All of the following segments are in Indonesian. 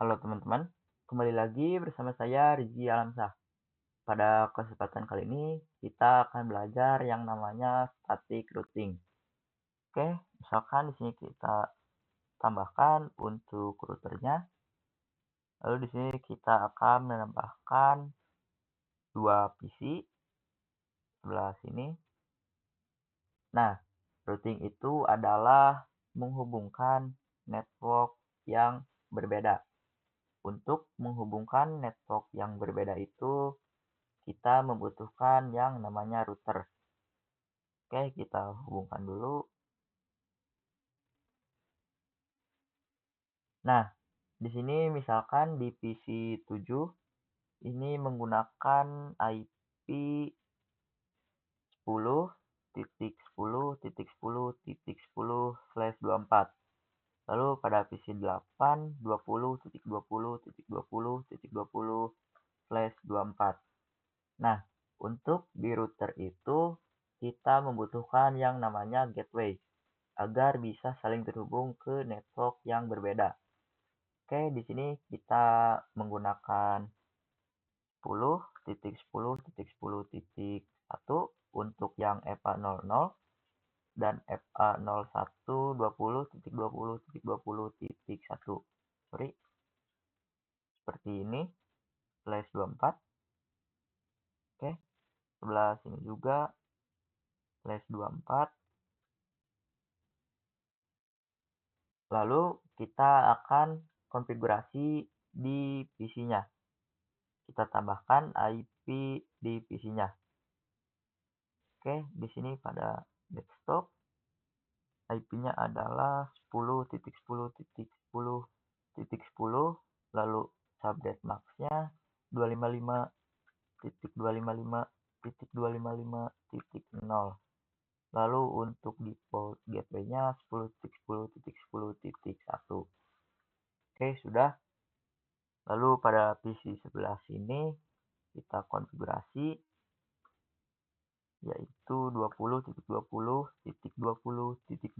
Halo teman-teman, kembali lagi bersama saya Rizky Alamsah. Pada kesempatan kali ini kita akan belajar yang namanya static routing. Oke, misalkan di sini kita tambahkan untuk routernya. Lalu di sini kita akan menambahkan dua PC sebelah sini. Nah, routing itu adalah menghubungkan network yang berbeda. Untuk menghubungkan network yang berbeda itu kita membutuhkan yang namanya router. Oke, kita hubungkan dulu. Nah, di sini misalkan di PC 7 ini menggunakan IP 10.10.10.10/24. Lalu pada PC 8 20.20.20.20/24. Nah, untuk di router itu kita membutuhkan yang namanya gateway agar bisa saling terhubung ke network yang berbeda. Oke, di sini kita menggunakan 10.10.10.1 untuk yang FA00 dan FA01 20.20.20.1. Sorry, seperti ini, /24. Oke, sebelah sini juga /24. Lalu kita akan konfigurasi di PC-nya. Kita tambahkan IP di PC-nya. Oke, di sini pada desktop IP-nya adalah 10.10.10.10, lalu subnet max-nya 255.255.255.0. Lalu untuk default gateway-nya 10.10.10.1. Oke, sudah. Lalu pada PC sebelah sini kita konfigurasi yaitu 20.20.20.20,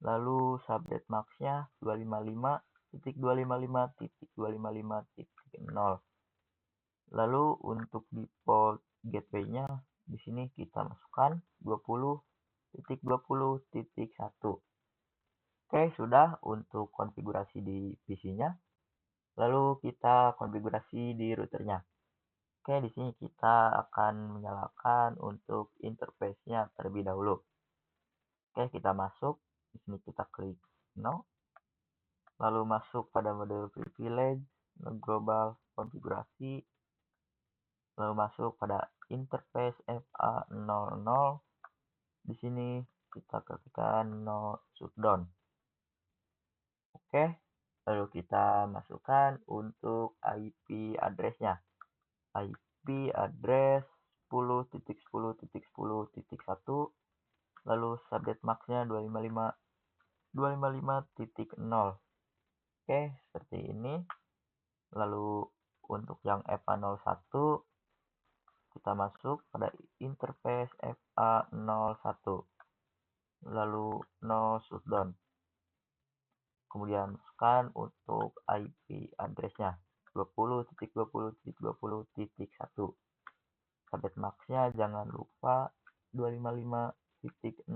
lalu subnet max-nya 255.255.255.0. Lalu untuk default gateway-nya di sini kita masukkan 20.20.1. Oke, sudah untuk konfigurasi di PC-nya. Lalu kita konfigurasi di routernya. Oke, di sini kita akan menyalakan untuk interface-nya terlebih dahulu. Oke, kita masuk. Di sini kita klik no. Lalu masuk pada mode privilege, global konfigurasi. Lalu masuk pada interface FA00. Di sini kita ketikkan no shutdown. Oke, lalu kita masukkan untuk IP address-nya. IP address 10.10.10.1, lalu subnet max-nya 255.255.0. Oke, seperti ini. Lalu untuk yang FA01 kita masuk pada interface FA01, lalu no shutdown. Kemudian masukkan untuk IP address-nya 20.20.20.1. Subnet max-nya jangan lupa 255.0.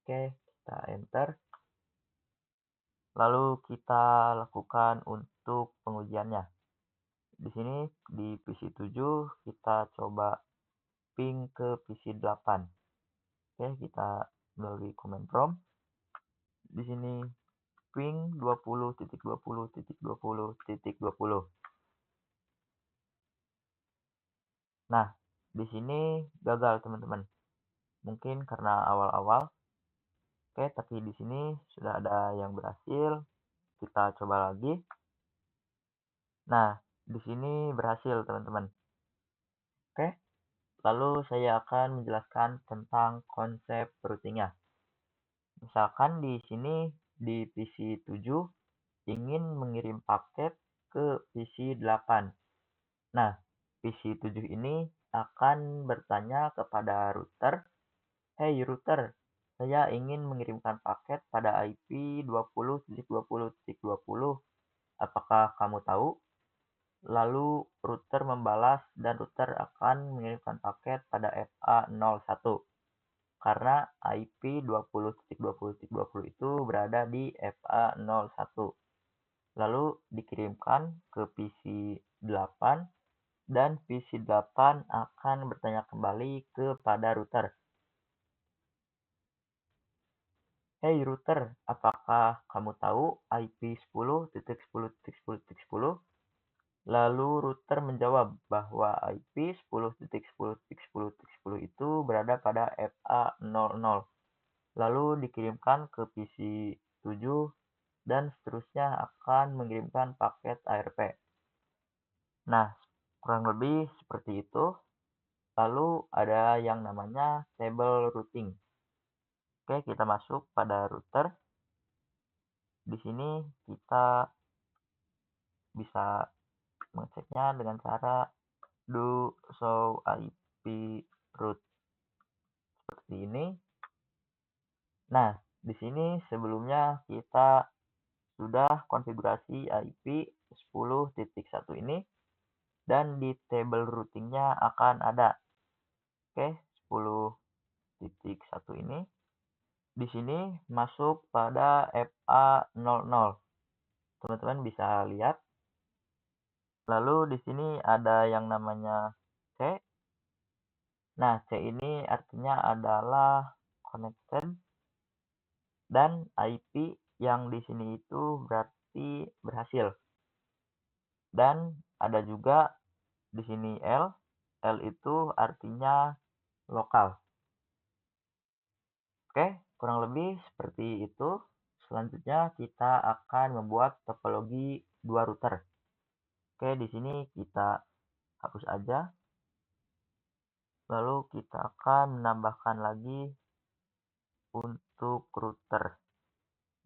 Oke, kita enter. Lalu kita lakukan untuk pengujiannya. Di sini di PC 7 kita coba ping ke PC 8. Oke, kita melalui command prompt. Di sini ping 20.20.20.20. Nah, di sini gagal teman-teman. Mungkin karena awal-awal. Oke, tapi di sini sudah ada yang berhasil. Kita coba lagi. Nah, di sini berhasil teman-teman. Oke, lalu saya akan menjelaskan tentang konsep routingnya. Misalkan di sini di PC 7 ingin mengirim paket ke PC 8. Nah, PC 7 ini akan bertanya kepada router, "Hey router, saya ingin mengirimkan paket pada IP 20.20.20 apakah kamu tahu? Lalu router membalas dan router akan mengirimkan paket pada FA01 karena IP 20.20.20 itu berada di FA01. Lalu dikirimkan ke PC 8 dan PC 8 akan bertanya kembali kepada router. Hei router, apakah kamu tahu IP 10.10.10.10? Lalu router menjawab bahwa IP 10.10.10.10 itu berada pada FA00. Lalu dikirimkan ke PC 7 dan seterusnya akan mengirimkan paket ARP. Nah, kurang lebih seperti itu. Lalu ada yang namanya table routing. Oke, kita masuk pada router. Di sini kita bisa mengeceknya dengan cara do show IP route seperti ini. Nah, di sini sebelumnya kita sudah konfigurasi IP 10.1 ini dan di table routingnya akan ada. Oke, 10.1 ini. Di sini masuk pada FA00. Teman-teman bisa lihat. Lalu di sini ada yang namanya C. Nah, C ini artinya adalah connected dan IP yang di sini itu berarti berhasil. Dan ada juga di sini L. L itu artinya lokal. Oke, kurang lebih seperti itu. Selanjutnya kita akan membuat topologi dua router. Oke, di sini kita hapus aja. Lalu kita akan menambahkan lagi untuk router.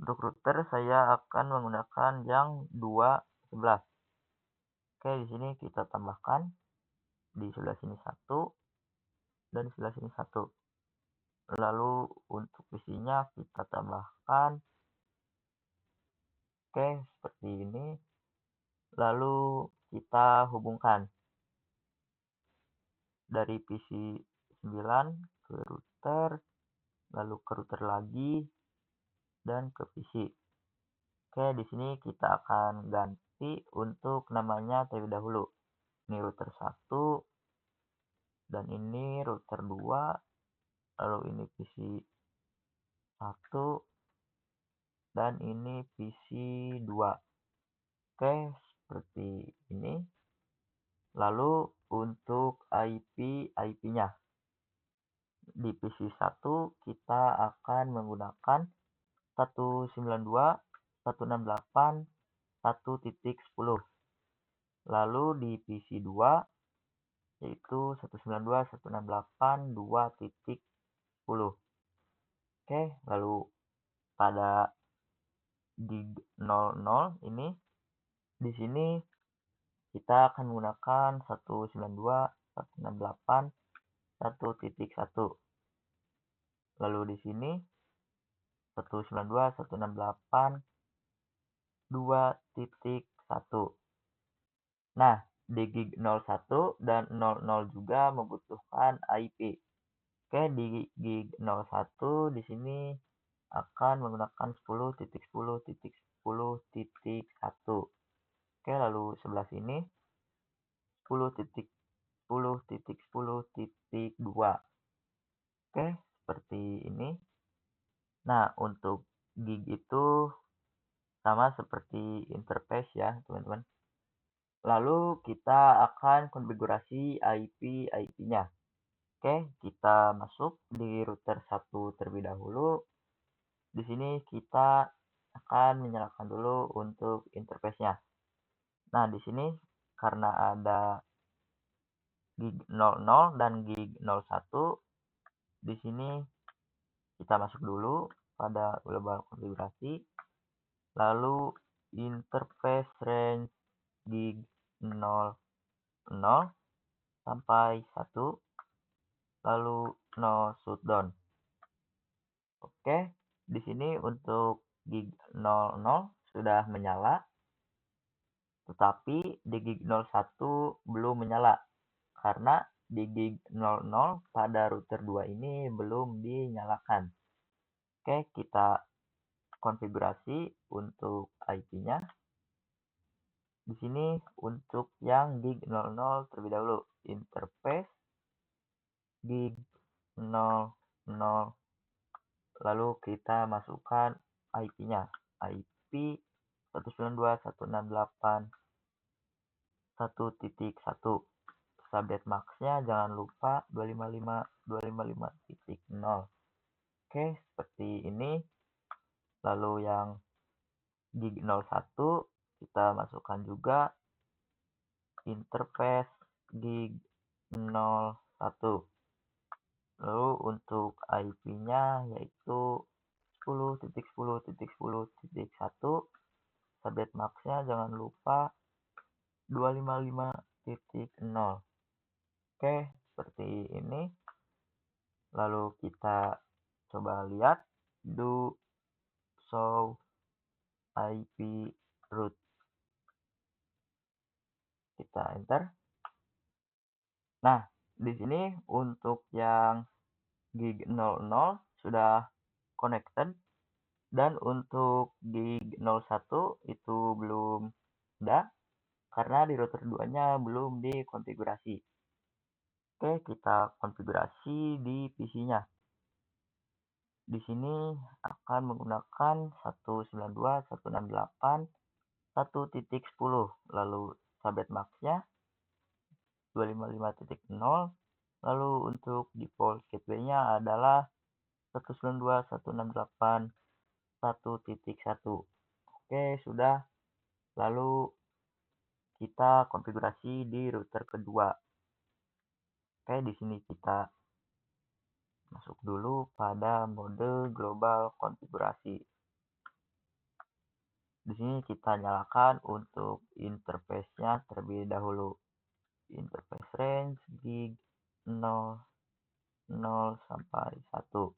Untuk router saya akan menggunakan yang 211. Oke, di sini kita tambahkan di sebelah sini 1 dan di sebelah sini 1. Lalu untuk isinya kita tambahkan. Oke, seperti ini. Lalu kita hubungkan dari PC 9 ke router, lalu ke router lagi, dan ke PC. Oke, di sini kita akan ganti untuk namanya terlebih dahulu. Ini router 1, dan ini router 2, lalu ini PC 1, dan ini PC 2. Oke, seperti ini. Lalu untuk IP-nya. Di PC 1 kita akan menggunakan 192.168.1.10. Lalu di PC 2 yaitu 192.168.2.10. Oke, lalu pada gig 00 ini di sini kita akan menggunakan 192.168.1.1. Lalu di sini 192.168.2.1. Nah, di gig 01 dan 00 juga membutuhkan IP. Oke, di gig 01 di sini akan menggunakan 10.10.10.1. Oke, lalu sebelah sini 10.10.10.2. Oke, seperti ini. Nah, untuk gig itu sama seperti interface ya, teman-teman. Lalu kita akan konfigurasi IP-nya. Oke, kita masuk di router 1 terlebih dahulu. Di sini kita akan menyalakan dulu untuk interface-nya. Nah, di sini karena ada gig 00 dan gig 01, di sini kita masuk dulu pada global konfigurasi, lalu interface range gig 00 sampai 1, lalu no shutdown. Oke, di sini untuk gig 00 sudah menyala. Tetapi di gig 01 belum menyala karena di gig 00 pada router 2 ini belum dinyalakan. Oke, kita konfigurasi untuk IP-nya. Di sini untuk yang gig 00 terlebih dahulu, interface gig 00, lalu kita masukkan IP-nya, IP 192.168.1.1. Subnet max-nya jangan lupa 255.255.0. Oke, seperti ini. Lalu yang gig 01 kita masukkan juga interface gig 01. Lalu untuk IP-nya yaitu 10.10.10.1. Subnet max-nya jangan lupa 255.0. Oke, seperti ini. Lalu kita coba lihat do show IP root. Kita enter. Nah, di sini untuk yang gig 00 sudah connected dan untuk gig 01 itu belum ada karena di router 2-nya belum dikonfigurasi. Oke, kita konfigurasi di PC-nya. Di sini akan menggunakan 192.168.1.10, lalu subnet max-nya 255.0, lalu untuk default gateway-nya adalah 192.168.1.1. Oke, sudah. Lalu kita konfigurasi di router kedua. Oke, di sini kita masuk dulu pada mode global konfigurasi. Di sini kita nyalakan untuk interface-nya terlebih dahulu. Interface range gig 0, 0 sampai 1.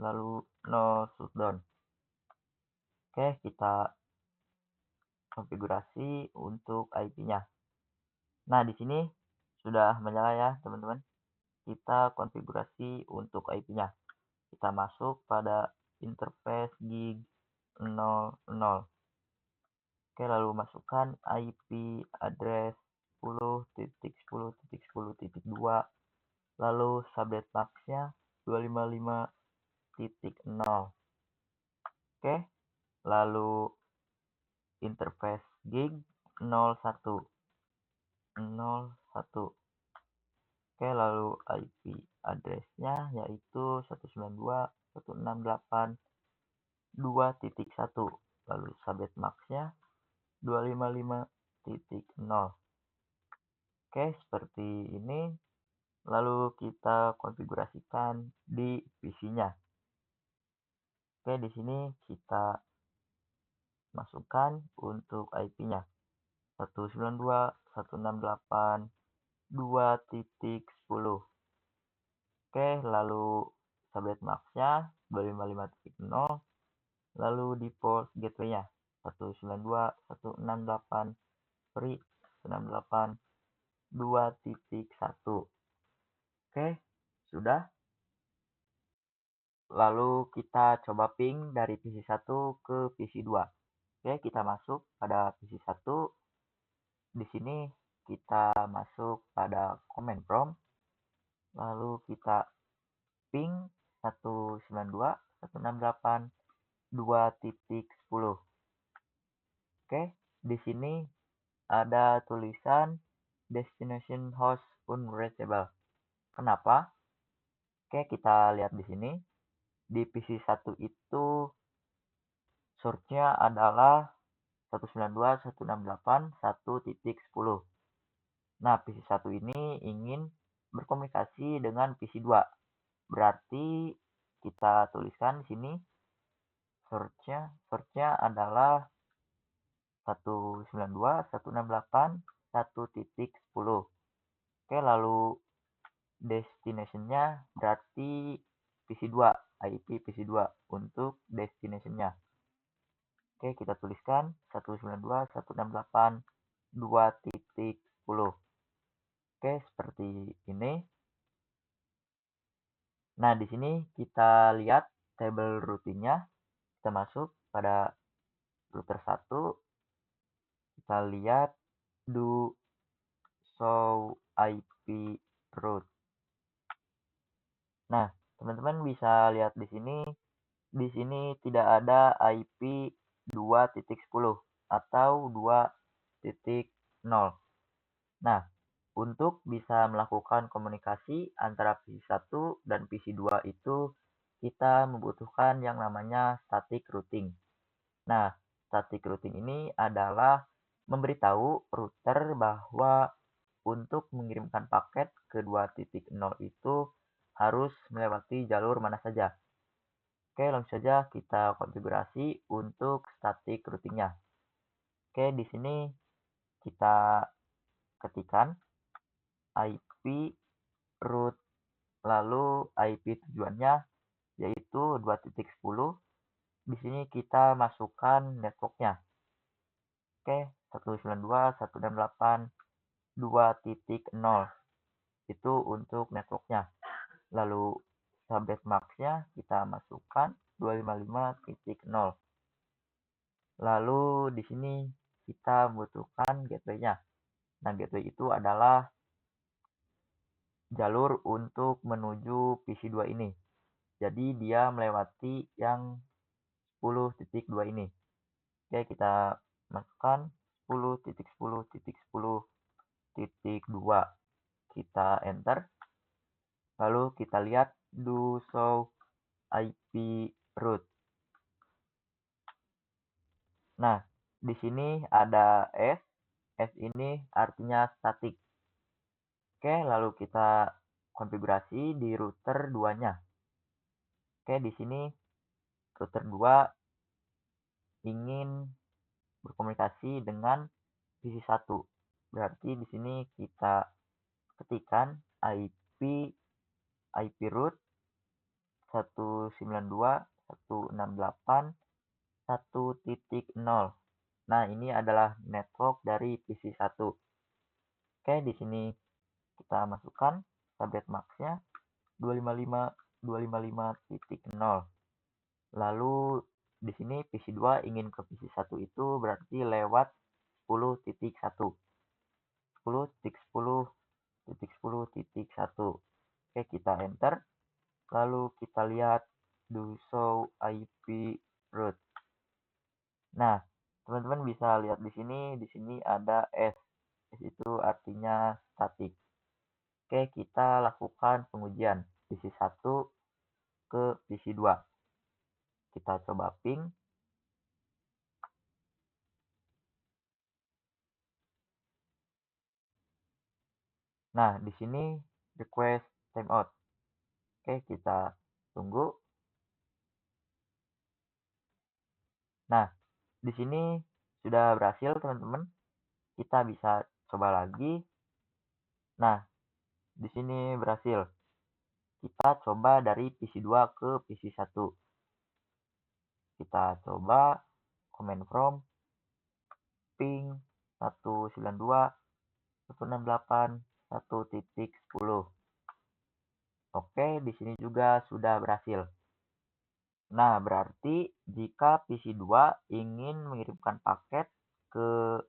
Lalu 0 shutdown. Oke, kita konfigurasi untuk IP-nya. Nah, di sini sudah menyala ya, teman-teman. Kita konfigurasi untuk IP-nya. Kita masuk pada interface gig 00. Oke, lalu masukkan IP address 10.10.10.2, lalu subnet max-nya 255.0. Oke, lalu interface gig 01. Oke, lalu IP address-nya yaitu 192.168.2.1, lalu subnet max-nya 255.0. Oke, seperti ini. Lalu kita konfigurasikan di PC-nya. Oke, di sini kita masukkan untuk IP-nya 192.168.2.10. Oke, lalu subnet max-nya 255.0, lalu default gateway-nya 192.168.1.2.1. Oke, sudah. Lalu kita coba ping dari PC1 ke PC2. Oke, kita masuk pada PC1. Di sini kita masuk pada command prompt. Lalu kita ping 192.168.2.10. Oke, di sini ada tulisan destination host unreachable. Kenapa? Oke, kita lihat di sini. Di PC1 itu source-nya adalah 192.168.1.10. Nah, PC1 ini ingin berkomunikasi dengan PC2. Berarti kita tuliskan di sini source-nya adalah 192.168.1.10. Oke, lalu destination-nya berarti PC2, IP PC2 untuk destination-nya. Oke, kita tuliskan 192.168.1.10. 2.10. Oke, seperti ini. Nah, di sini kita lihat tabel routingnya. Kita masuk pada router 1. Kita lihat do show IP route. Nah, teman-teman bisa lihat di sini. Di sini tidak ada IP 2.10 atau 2.0. Nah, untuk bisa melakukan komunikasi antara PC1 dan PC2 itu, kita membutuhkan yang namanya static routing. Nah, static routing ini adalah memberitahu router bahwa untuk mengirimkan paket ke 2.0 itu harus melewati jalur mana saja. Oke, langsung saja kita konfigurasi untuk static routingnya. Oke, di sini kita ketikkan IP route, lalu IP tujuannya yaitu 2.10. Di sini kita masukkan networknya. Oke, 192.168.2.0 itu untuk networknya. Lalu subnet max-nya kita masukkan 255.0. Lalu di sini kita membutuhkan gateway-nya. Nah, gateway itu adalah jalur untuk menuju PC2 ini. Jadi dia melewati yang 10.2 ini. Oke, kita masukkan 10.10.10.2. Kita enter. Lalu kita lihat do show IP route. Nah, di sini ada S. S ini artinya static. Oke, lalu kita konfigurasi di router 2-nya. Oke, di sini router 2 ingin berkomunikasi dengan PC1. Berarti di sini kita ketikkan IP route 192.168.1.0. Nah, ini adalah network dari PC1. Oke, di sini kita masukkan subnet max-nya 255.255.0. Lalu di sini PC2 ingin ke PC1 itu berarti lewat 10.1. 10.10.10.1. Oke, kita enter. Lalu kita lihat do show IP route. Nah, teman-teman bisa lihat di sini ada S. S itu artinya static. Oke, kita lakukan pengujian PC1 ke PC2. Kita coba ping. Nah, di sini request timeout. Oke, kita tunggu. Nah, di sini sudah berhasil, teman-teman. Kita bisa coba lagi. Nah, di sini berhasil. Kita coba dari PC2 ke PC1. Kita coba command from ping 192.168.1.10. Oke, di sini juga sudah berhasil. Nah, berarti jika PC2 ingin mengirimkan paket ke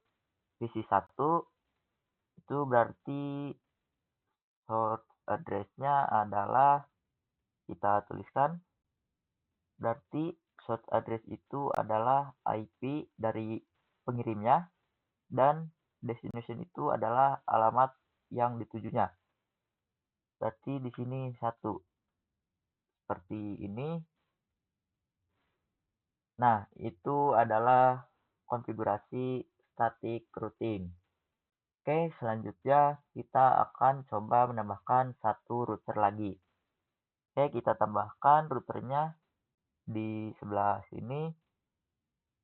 PC1, itu berarti source address-nya adalah, kita tuliskan, berarti source address itu adalah IP dari pengirimnya, dan destination itu adalah alamat yang ditujunya. Berarti di sini 1. Seperti ini. Nah, itu adalah konfigurasi static routing. Oke, selanjutnya kita akan coba menambahkan satu router lagi. Oke, kita tambahkan routernya di sebelah sini.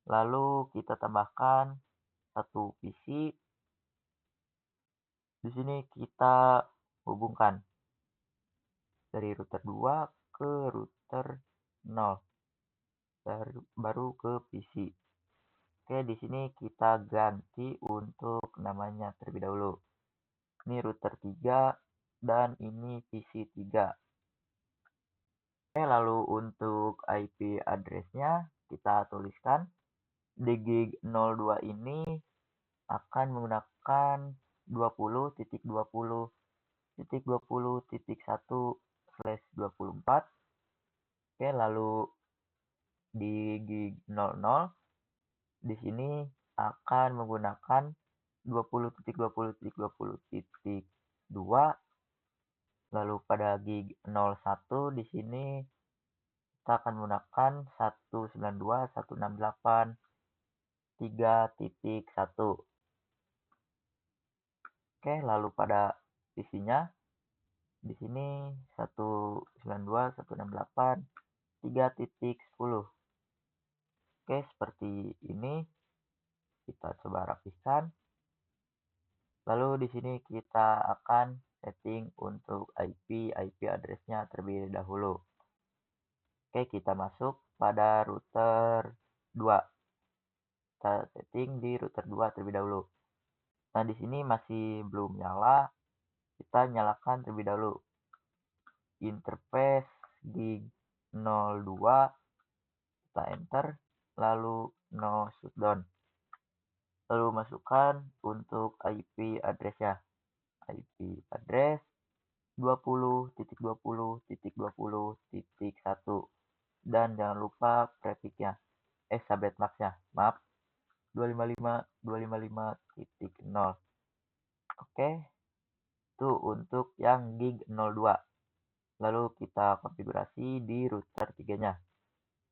Lalu kita tambahkan satu PC. Di sini kita hubungkan dari router 2 ke router 0. Baru ke PC. Oke, di sini kita ganti untuk namanya terlebih dahulu. Ini router 3 dan ini PC 3. Oke, lalu untuk IP address-nya kita tuliskan di gig 02 ini akan menggunakan 20.20.1/24. Oke, lalu di gig 00 di sini akan menggunakan 20.20.20.2. Lalu pada gig 01 di sini kita akan menggunakan 192.168.3.1. Oke, lalu pada isinya di sini 192.168.3.10. Oke, seperti ini kita coba rapihkan. Lalu di sini kita akan setting untuk IP address-nya terlebih dahulu. Oke, kita masuk pada router 2. Kita setting di router 2 terlebih dahulu. Nah, di sini masih belum nyala. Kita nyalakan terlebih dahulu. Interface gig 02, kita enter, lalu no shutdown. Lalu masukkan untuk IP address-nya. IP address 20.20.20.1 dan jangan lupa prefix-nya. Subnet max-nya. Maaf. 255.255.0. Oke. Itu untuk yang gig 02. Lalu kita konfigurasi di router 3-nya.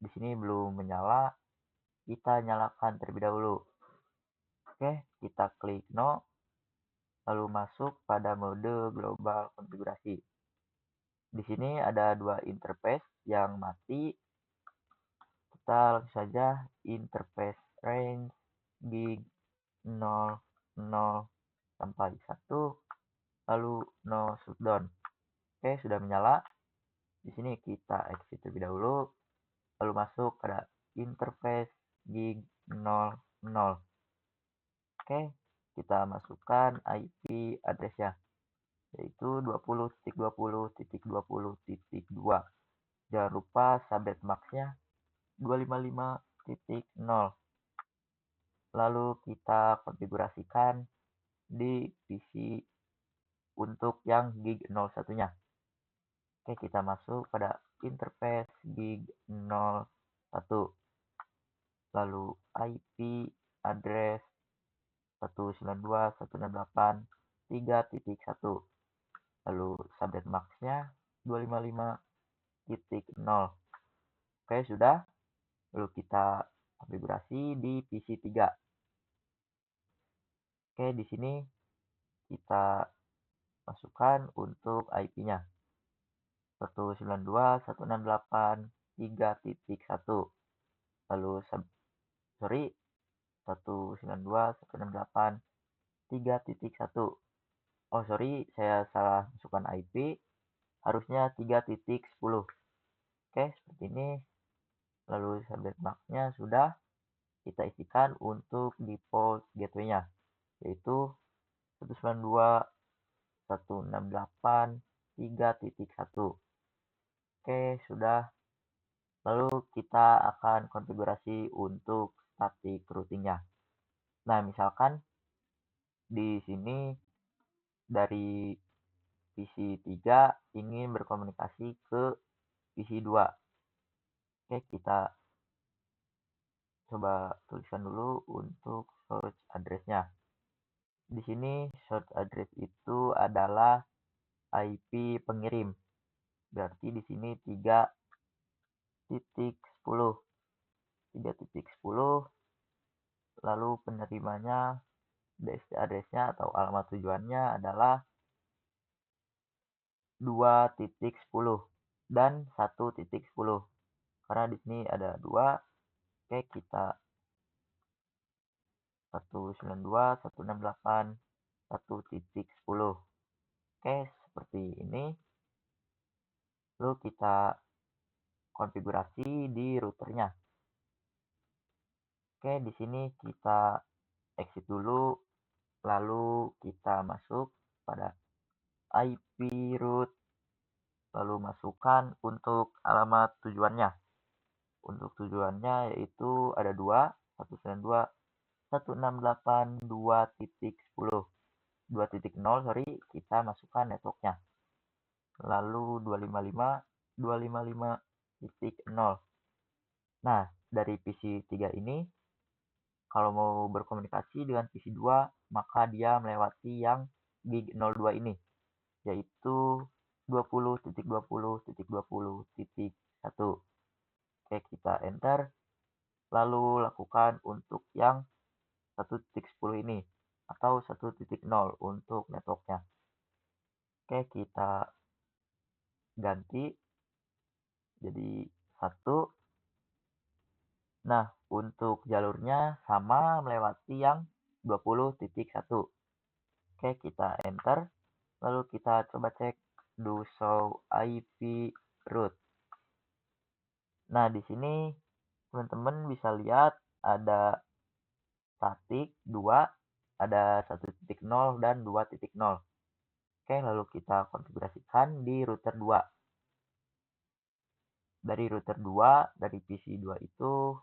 Di sini belum menyala. Kita nyalakan terlebih dahulu. Oke, kita klik no. Lalu masuk pada mode global konfigurasi. Di sini ada dua interface yang mati. Kita langsung saja interface range gig 00 sampai 1, lalu no shutdown. Oke, sudah menyala. Di sini kita exit terlebih dahulu, lalu masuk pada interface gig 00. Oke, kita masukkan IP address-nya, yaitu 20.20.20.2. Jangan lupa subnet max-nya 255.0. Lalu kita konfigurasikan di PC untuk yang gig 01-nya. Oke, kita masuk pada interface gig 01. Lalu IP address 192.168.3.1. Lalu subnet max-nya 255.0. Oke, sudah. Lalu kita konfigurasi di PC 3. Oke, di sini kita masukkan untuk IP-nya. 192.168.3.1. Lalu 192.168.3.1. Oh, sorry, saya salah masukkan IP. Harusnya 3.10. Oke, seperti ini. Lalu subnet max-nya sudah kita isikan untuk default gateway-nya, yaitu 192.168.3.1. Oke, sudah. Lalu kita akan konfigurasi untuk static routing-nya. Nah, misalkan di sini dari PC 3 ingin berkomunikasi ke PC 2. Oke, kita coba tuliskan dulu untuk source address-nya. Di sini source address itu adalah IP pengirim. Berarti di sini 3.10. 3.10. Lalu penerimanya DST address-nya atau alamat tujuannya adalah 2.10 dan 1.10. Karena di sini ada 2. Oke, kita 192.168.1.10. Oke, seperti ini. Lalu kita konfigurasi di routernya. Oke, di sini kita exit dulu, lalu kita masuk pada IP root, lalu masukkan untuk alamat tujuannya. Untuk tujuannya yaitu ada 2.192.168.2.10. 2.0, sorry, kita masukkan networknya. Lalu 255.255.0. Nah, dari PC3 ini, kalau mau berkomunikasi dengan PC2, maka dia melewati yang gig 02 ini, yaitu 20.20.20.1. Oke, kita enter, lalu lakukan untuk yang 1.10 ini, atau 1.0 untuk networknya. Oke, kita ganti jadi 1. Nah, untuk jalurnya sama melewati yang 20.1. Oke, kita enter. Lalu kita coba cek do show IP root. Nah, di sini teman-teman bisa lihat ada statik 2, ada 1.0 dan 2.0. Oke, lalu kita konfigurasikan di router 2. Dari router 2, dari PC2 itu,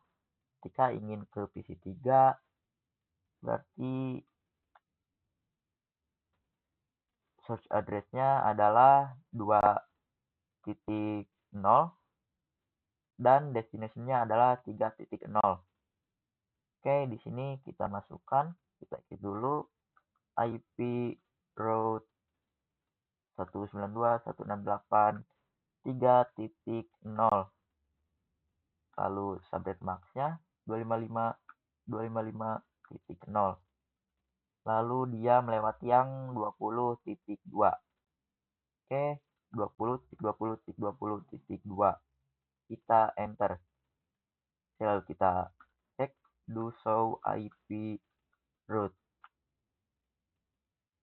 ketika ingin ke PC3, berarti search address-nya adalah 2.0 dan destination-nya adalah 3.0. Oke, di sini kita masukkan, kita isi dulu IP route 192.168.3.0. Lalu subnet max-nya 255.255.0. Lalu dia melewati yang 20.2. Oke, 20.20.20.2. Kita enter. Lalu kita cek do show IP route.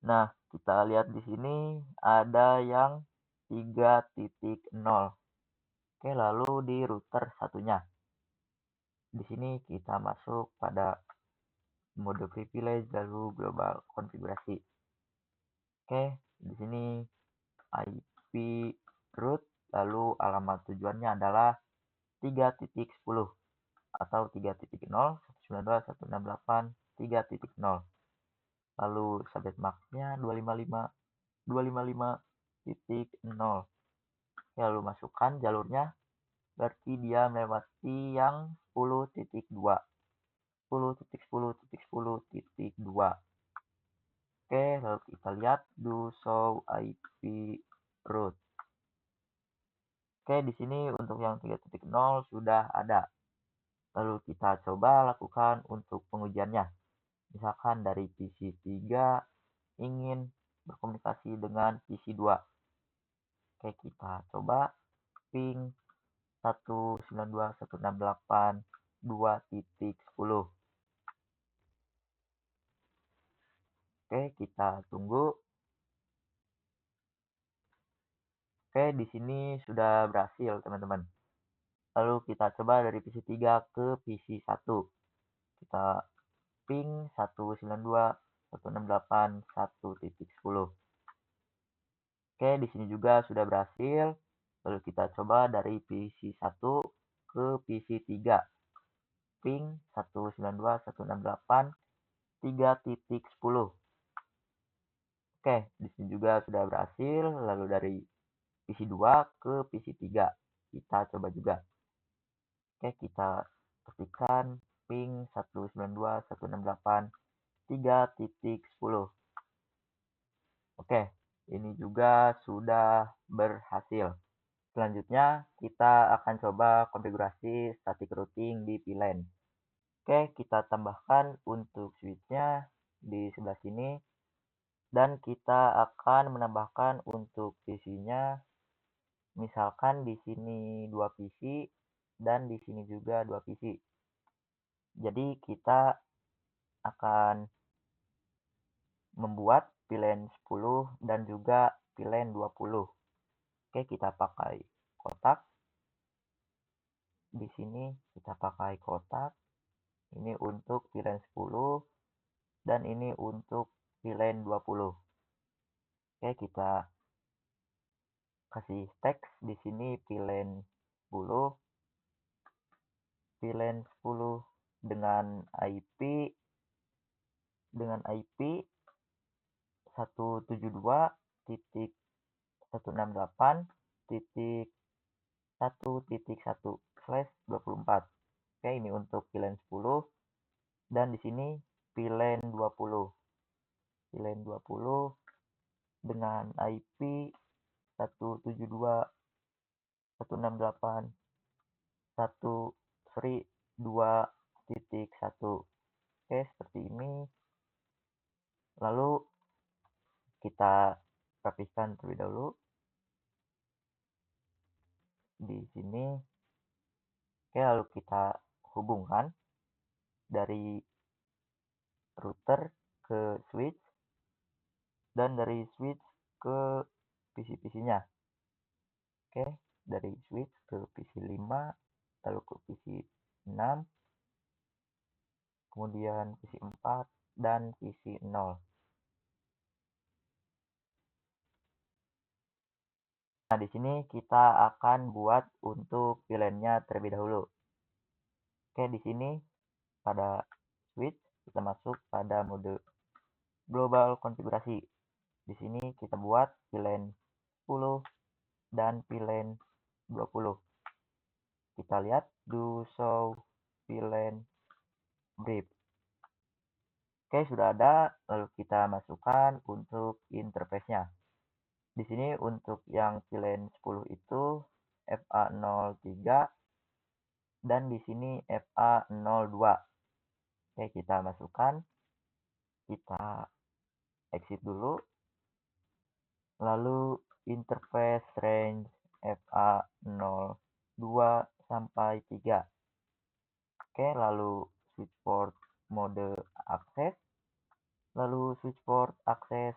Nah, kita lihat di sini ada yang 3.0. Oke, lalu di router satunya. Di sini kita masuk pada mode privilege lalu global konfigurasi. Oke, di sini IP root lalu alamat tujuannya adalah 3.10 atau 3.0 192.168.3.0. Lalu subnet max-nya 255.255.0. Lalu masukkan jalurnya, berarti dia melewati yang 10.2. 10.10.10.2. Oke, lalu kita lihat do show IP route. Oke, di sini untuk yang 3.0 sudah ada. Lalu kita coba lakukan untuk pengujiannya. Misalkan dari PC3 ingin berkomunikasi dengan PC2. Oke, kita coba ping 192.168.2.10. Oke, kita tunggu. Oke, di sini sudah berhasil, teman-teman. Lalu kita coba dari PC3 ke PC1. Kita ping 192.168.1.10. Oke, di sini juga sudah berhasil. Lalu kita coba dari PC1 ke PC3. Ping 192.168.3.10. Oke, di sini juga sudah berhasil. Lalu dari PC2 ke PC3. Kita coba juga. Oke, kita ketikkan ping 192.168.3.10. Oke, ini juga sudah berhasil. Selanjutnya, kita akan coba konfigurasi static routing di VLAN. Oke, kita tambahkan untuk switch-nya di sebelah sini. Dan kita akan menambahkan untuk PC-nya. Misalkan di sini 2 PC dan di sini juga 2 PC. Jadi kita akan membuat VLAN 10 dan juga VLAN 20. Oke, kita pakai kotak. Di sini kita pakai kotak. Ini untuk VLAN 10 dan ini untuk VLAN 20. Oke, kita kasih teks di sini VLAN 10 dengan IP 172.168.1.1/24. Oke, ini untuk VLAN 10 dan di sini VLAN 20. VLAN 20 dengan IP 172.168.1.2.1. Oke, seperti ini. Lalu kita rapihkan terlebih dahulu di sini. Oke, lalu kita hubungkan dari router ke switch dan dari switch ke PC-PC-nya. Oke, dari switch ke PC 5, lalu ke PC 6, kemudian PC 4 dan PC 0. Nah, di sini kita akan buat untuk VLAN-nya terlebih dahulu. Oke, di sini pada switch kita masuk pada mode global konfigurasi. Di sini kita buat VLAN 10 dan VLAN 20. Kita lihat do show VLAN brief. Oke, sudah ada. Lalu kita masukkan untuk interface-nya. Di sini untuk yang VLAN 10 itu FA03 dan di sini FA02. Oke, kita masukkan. Kita exit dulu. Lalu interface range FA02 sampai 3. Oke, lalu switch port mode akses. Lalu switch port akses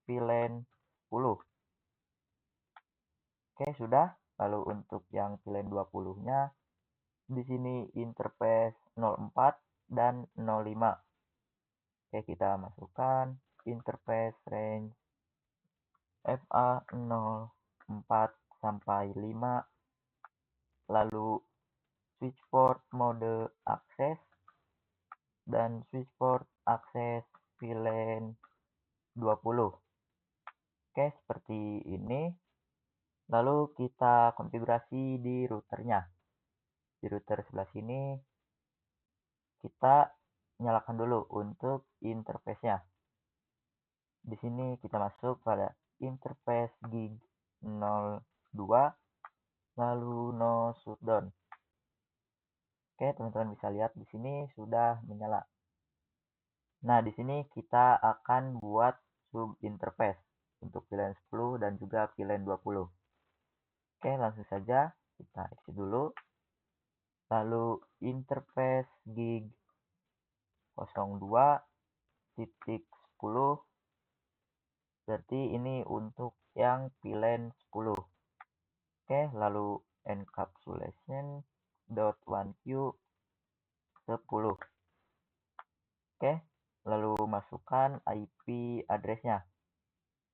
VLAN 10. Oke, sudah. Lalu untuk yang VLAN 20-nya di sini interface 04 dan 05. Oke, kita masukkan interface range FA04 sampai 5. Lalu switch port mode akses dan switch port akses VLAN 20. Oke, seperti ini. Lalu kita konfigurasi di routernya. Di router sebelah sini kita nyalakan dulu untuk interface-nya. Di sini kita masuk pada interface gig 02 lalu no shutdown. Oke, teman-teman bisa lihat di sini sudah menyala. Nah, di sini kita akan buat sub interface untuk VLAN 10 dan juga VLAN 20. Oke, langsung saja kita isi dulu. Lalu interface gig 02.10, berarti ini untuk yang VLAN 10. Oke, lalu encapsulation.1q 10. Oke, lalu masukkan IP address-nya.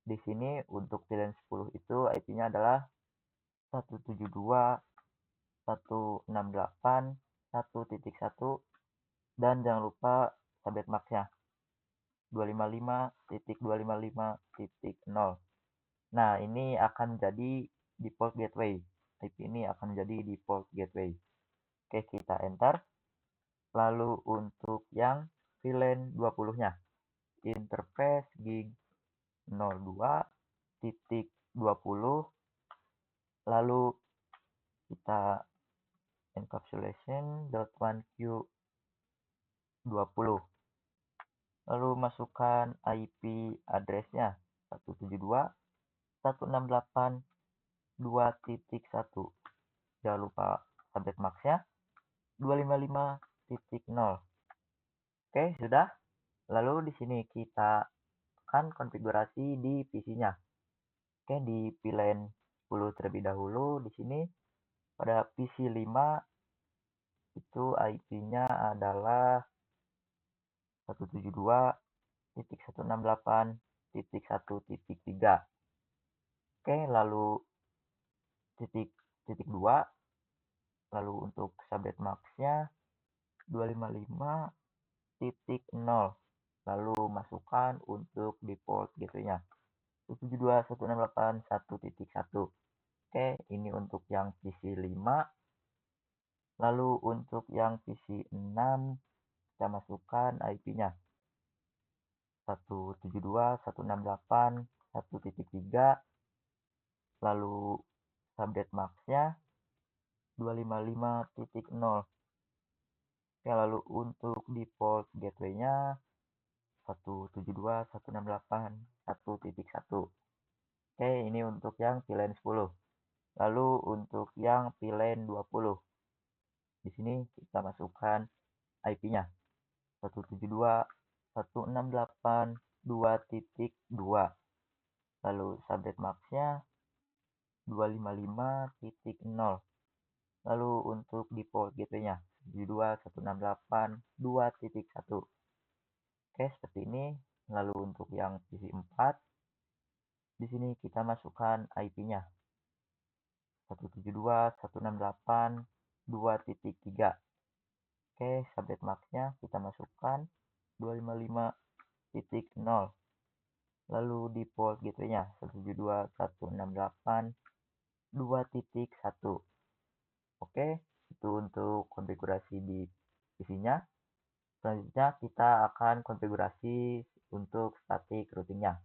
Di sini untuk VLAN 10 itu IP-nya adalah 172.168.1.1 dan jangan lupa subnet max-nya 255.255.0. Nah, ini akan jadi default gateway. IP ini akan jadi default gateway. Oke, kita enter. Lalu untuk yang VLAN 20-nya, interface gig 02.20, lalu kita encapsulation.1q 20. Lalu masukkan IP address-nya 172.168.2.1. Jangan lupa subnet max-nya 255.0. Oke, sudah. Lalu di sini kita akan konfigurasi di PC-nya. Oke, di VLAN 10 terlebih dahulu. Di sini pada PC 5 itu IP-nya adalah 172.168.1.3. Oke, lalu titik titik 2, lalu untuk subnet max-nya 255.0, lalu masukkan untuk default gateway-nya 172.168.1.1. Oke, ini untuk yang PC 5. Lalu untuk yang PC 6 kita masukkan IP-nya 172.168.1.3, lalu subnet max-nya 255.0. Oke, lalu untuk default gateway-nya 172.168.1.1. Oke, ini untuk yang VLAN 10. Lalu untuk yang VLAN 20. Di sini kita masukkan IP-nya 172.168.2.2. Lalu subnet max-nya 255.0. Lalu untuk default gateway-nya 172.168.2.1. Oke, seperti ini. Lalu untuk yang PC 4, di sini kita masukkan IP-nya 172.168.2.3. Oke, subnet max-nya kita masukkan 255.0. Lalu default gateway-nya 172.168.2.1. Oke, itu untuk konfigurasi di PC-nya. Selanjutnya kita akan konfigurasi untuk static routing-nya.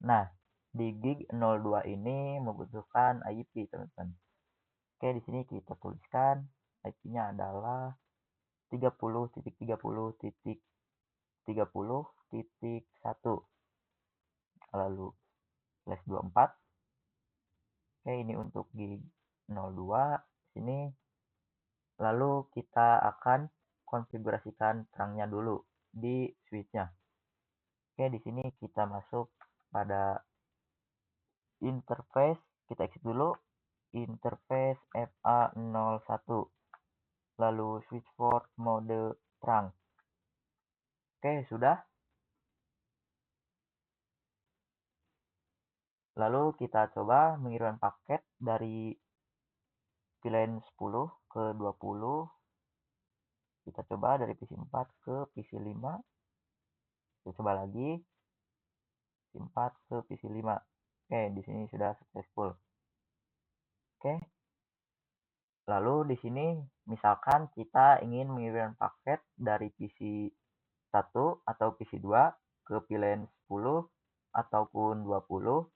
Nah, di gig 02 ini membutuhkan IP, teman-teman. Oke, di sini kita tuliskan IP-nya adalah 30.30.30.1, lalu /24. Oke, ini untuk gig 02 sini. Lalu kita akan konfigurasikan terangnya dulu di switch-nya. Oke, di sini kita masuk pada interface, kita exit dulu interface FA01, lalu switch port mode terang. Oke, sudah. Lalu kita coba mengirimkan paket dari VLAN 10 ke 20. Kita coba dari PC 4 ke PC 5. Kita coba lagi PC 4 ke PC 5. Oke, di sini sudah successful. Oke. Lalu di sini misalkan kita ingin mengirimkan paket dari PC 1 atau PC 2 ke VLAN 10 ataupun 20.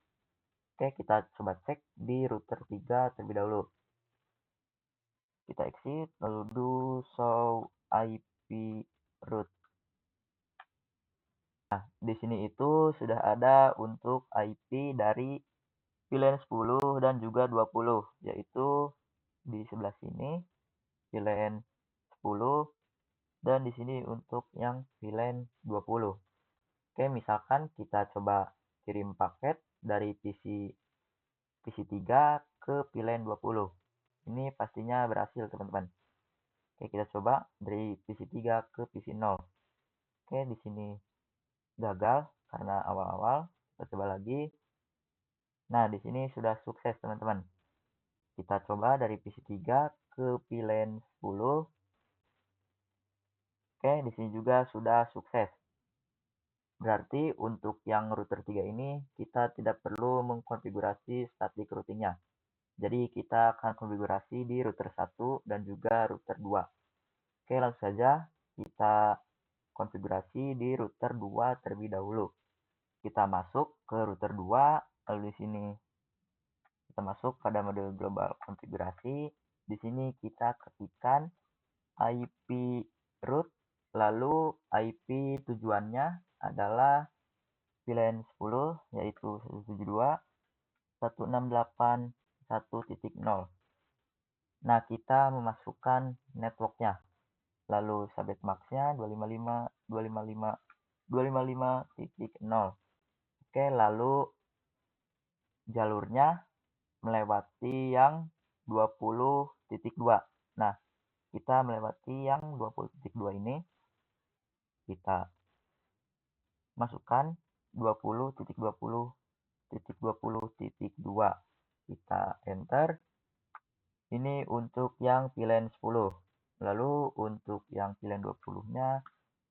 Oke, kita coba cek di router 3 terlebih dahulu. Kita exit, lalu do show IP route. Nah, di sini itu sudah ada untuk IP dari VLAN 10 dan juga 20, yaitu di sebelah sini VLAN 10 dan di sini untuk yang VLAN 20. Oke, misalkan kita coba kirim paket dari PC 3 ke VLAN 20. Ini pastinya berhasil, teman-teman. Oke, kita coba dari PC 3 ke PC 0. Oke, di sini gagal karena awal-awal. Kita coba lagi. Nah, di sini sudah sukses, teman-teman. Kita coba dari PC 3 ke VLAN 10. Oke, di sini juga sudah sukses. Berarti untuk yang router 3 ini kita tidak perlu mengkonfigurasi static routing-nya. Jadi kita akan konfigurasi di router 1 dan juga router 2. Oke, langsung saja kita konfigurasi di router 2 terlebih dahulu. Kita masuk ke router 2, lalu di sini kita masuk pada mode global konfigurasi. Di sini kita ketikkan IP root, lalu IP tujuannya adalah VLAN 10, yaitu 172.168.1.0. Nah, kita memasukkan networknya. Lalu subnet max-nya 255.0. Oke, lalu jalurnya melewati yang 20.2. Nah, kita melewati yang 20.2 ini, kita masukkan 20.20.20.2, kita enter. Ini untuk yang pilihan 10. Lalu untuk yang pilihan 20-nya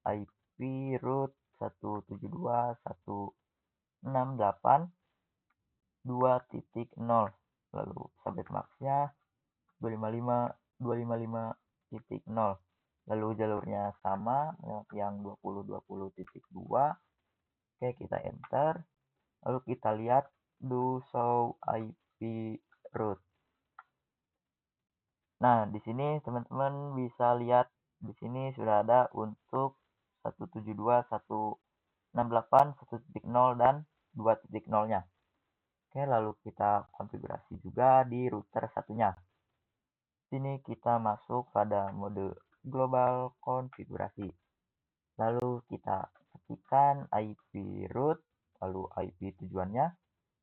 IP root 172.168.2.0. Lalu subnet max-nya 255.255.0. Lalu jalurnya sama yang 20.20.2. Oke, kita enter. Lalu kita lihat do show IP root. Nah, di sini teman-teman bisa lihat di sini sudah ada untuk 172.168.1.0 dan 2.0-nya. Oke, lalu kita konfigurasi juga di router satunya. Sini kita masuk pada mode global konfigurasi. Lalu kita ketikkan IP root, lalu IP tujuannya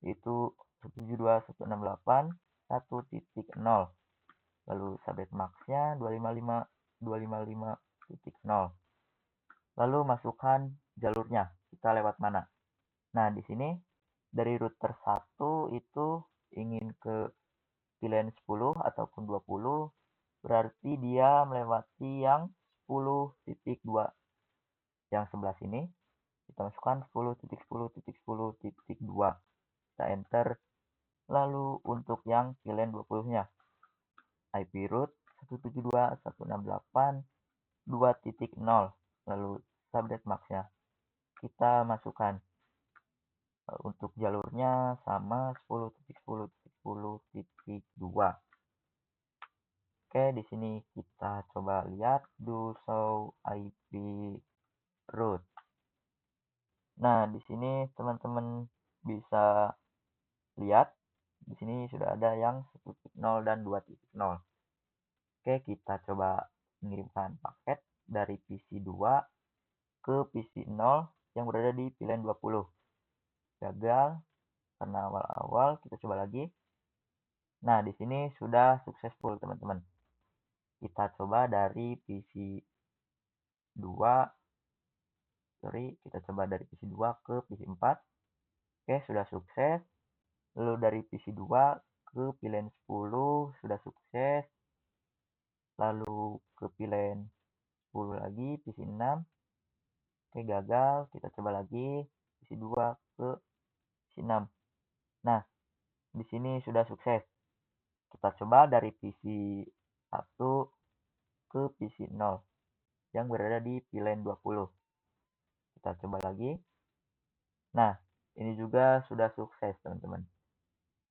yaitu 172.168.1.0. Lalu subnet max-nya 255.255.0. Lalu masukkan jalurnya, kita lewat mana. Nah, di sini dari router 1 itu ingin ke pilihan 10 ataupun 20, berarti dia melewati yang 10.2. Yang sebelah sini kita masukkan 10.10.10.2. Kita enter. Lalu untuk yang pilihan 20-nya IP root 172.168.2.0. Lalu subnet max-nya kita masukkan. Untuk jalurnya sama 10.10.10.2. Oke, di sini kita coba lihat do show IP root. Nah, di sini teman-teman bisa lihat di sini sudah ada yang 1.0 dan 2.0. Oke, kita coba mengirimkan paket dari PC 2 ke PC 0 yang berada di pilihan 20. Gagal karena awal-awal, kita coba lagi. Nah, di sini sudah successful, teman-teman. Kita coba dari PC 2. Kita coba dari PC 2 ke PC 4. Oke, sudah sukses. Lalu dari PC 2 ke pilihan 10 sudah sukses. Lalu ke pilihan 10 lagi, PC 6. Oke, gagal. Kita coba lagi PC 2 ke PC 6. Nah, di sini sudah sukses. Kita coba dari PC 1 ke PC 0 yang berada di pilihan 20. Kita coba lagi. Nah, ini juga sudah sukses, teman-teman.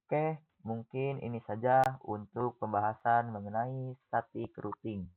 Oke, mungkin ini saja untuk pembahasan mengenai static routing.